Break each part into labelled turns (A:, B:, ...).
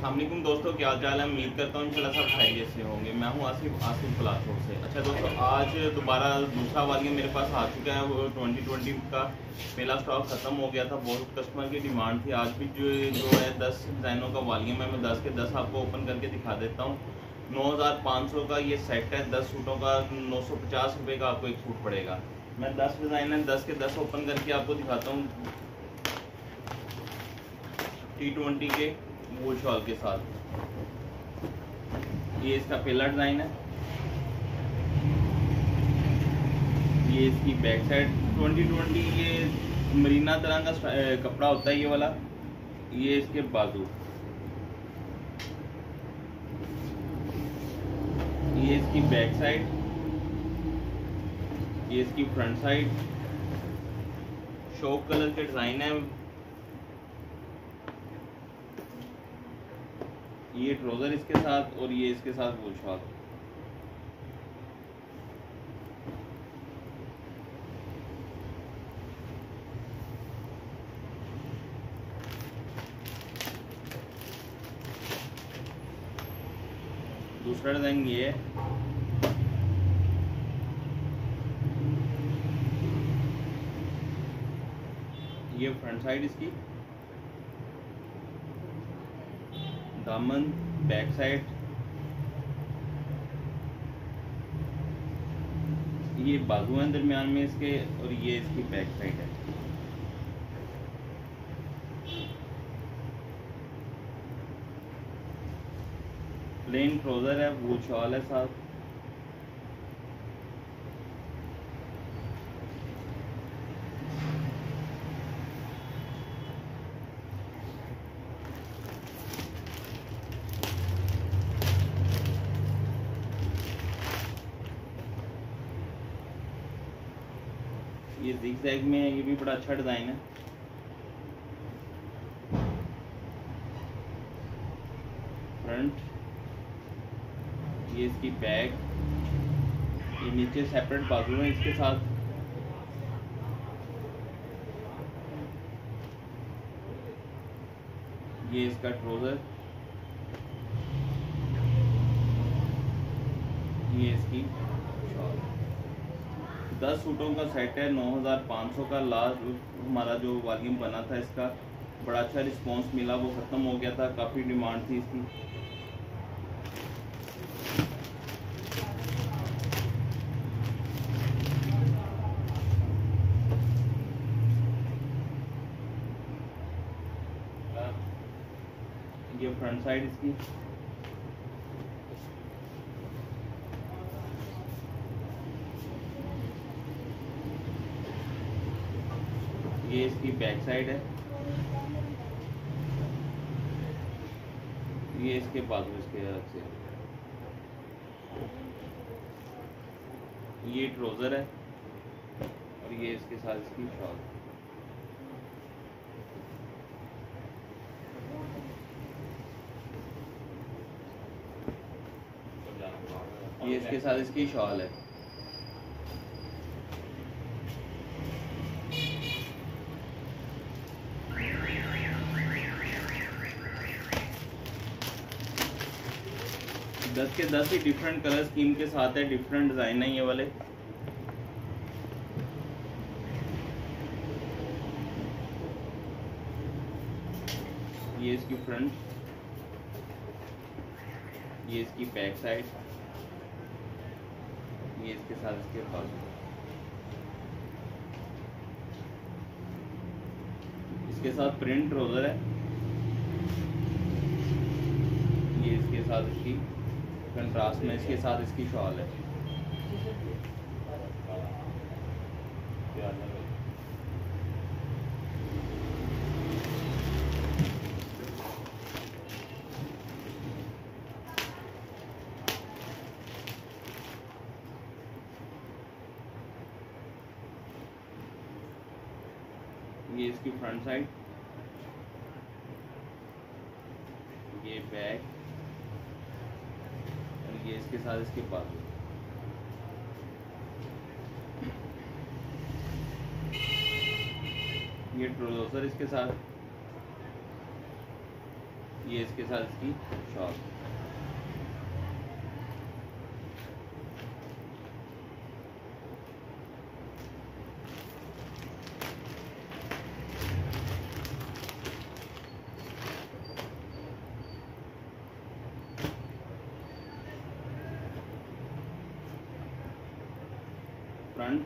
A: अस्सलामुअलैकुम दोस्तों, क्या हाल चाल है। उम्मीद करता हूँ इंशाल्लाह सब खैरियत से होंगे। मैं हूँ आसिफ क्लासरूम से। अच्छा दोस्तों, आज दोबारा दूसरा वॉल्यूम मेरे पास आ चुका है। वो 2020 का पहला स्टॉक ख़त्म हो गया था। बहुत कस्टमर की डिमांड थी। आज भी जो है 10 डिज़ाइनों का वॉल्यूम है। मैं 10 के 10 आपको ओपन करके दिखा देता हूँ। 9500 का ये सेट है। 10 सूटों का 950 रुपये का आपको एक सूट पड़ेगा। मैं 10 डिज़ाइन है 10 के 10 ओपन करके आपको दिखाता हूँ T20 के वूल शॉल के साथ। ये इसका पहला डिज़ाइन है। ये इसकी बैक साइड 2020 ये मरीना तरह का कपड़ा होता है ये वाला। ये इसके बाजू, ये इसकी बैक साइड, ये इसकी फ्रंट साइड। शॉक कलर के डिज़ाइन है। ये ट्राउज़र इसके साथ और ये इसके साथ वूल शॉल। दूसरा डिज़ाइन ये है। ये फ्रंट साइड इसकी, दामन, बैक साइड, ये बाजू हैं दरमियान में इसके, और ये इसकी बैक साइड है। प्लेन ट्राउजर है, वूल शॉल है साथ। ये ज़िगज़ैग में है। ये भी बड़ा अच्छा डिज़ाइन है। फ्रंट, ये इसकी बैक, ये नीचे सेपरेट बाजू है इसके साथ। ये इसका ट्राउज़र, ये इसकी शॉल। 10 सूटों का सेट है। 9500 का लास्ट हमारा जो वॉल्यूम बना था इसका बड़ा अच्छा रिस्पांस मिला। वो ख़त्म हो गया था, काफ़ी डिमांड थी इसकी। ये फ्रंट साइड इसकी, ये इसकी बैक साइड है, ये इसके बाजू इसके अलग से। ये ट्राउज़र है और ये इसके साथ इसकी शॉल। ये इसके साथ इसकी शॉल है। दस के 10 ही डिफरेंट कलर स्कीम के साथ है। डिफरेंट डिज़ाइन है ये वाले। ये इसकी फ्रंट, ये इसकी बैक साइड, ये इसके साथ इसके बाजू। इसके साथ प्रिंट ट्राउज़र है। ये इसके साथ इसकी कंट्रास्ट में इसके साथ इसकी शॉल है। ये इसकी फ्रंट साइड, ये बैक, और ये इसके साथ इसके बाजू। ये ट्राउज़र इसके साथ, ये इसके साथ इसकी शॉल। फ्रंट,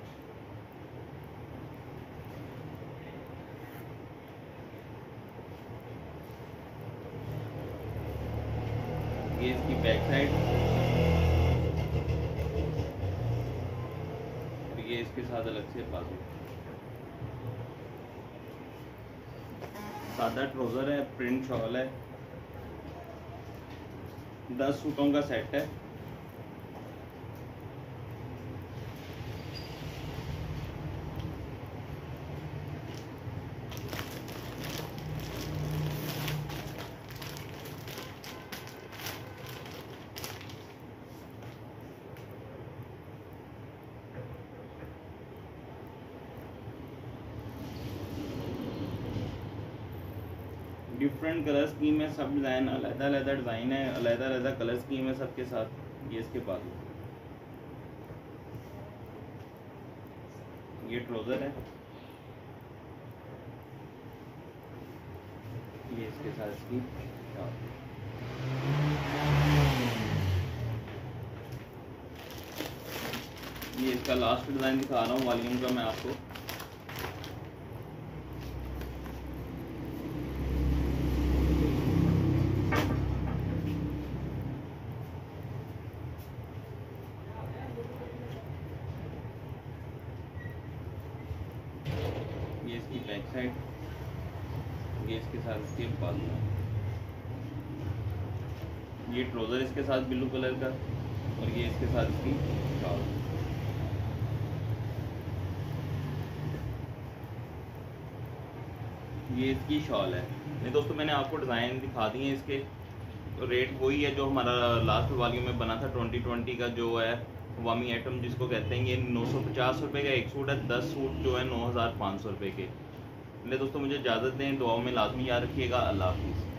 A: ये इसकी बैक साइड, ये इसके साथ अलग से बाजू। सादा ट्राउजर है, प्रिंट शॉल है, 10 सूटों का सेट है। डिफरेंट कलर स्कीम है, सब डिज़ाइन अलग अलग डिज़ाइन है, अलग अलग कलर स्कीम है सबके साथ। ये इसके बाजू, ये ट्राउजर है, ये इसके साथ इसकी शॉल। ये इसका लास्ट डिज़ाइन दिखा रहा हूँ वॉल्यूम का मैं आपको। ये इसकी बैक साइड, ये इसके साथ इसके बाजू में। ये ट्राउजर इसके साथ ब्लू कलर का, और ये इसके साथ इसकी शॉल। ये इसकी शॉल है। ये दोस्तों मैंने आपको डिज़ाइन दिखा दिए हैं। इसके रेट वही है जो हमारा लास्ट वॉल्यूम में बना था 2020 का, जो है वामी आइटम जिसको कहते हैं। ये 950 रुपये का एक सूट है, 10 सूट जो है 9500 रुपये के। ले दोस्तों मुझे इजाज़त दें, दुआओं में लाजमी याद रखिएगा। अल्लाह हाफिज़।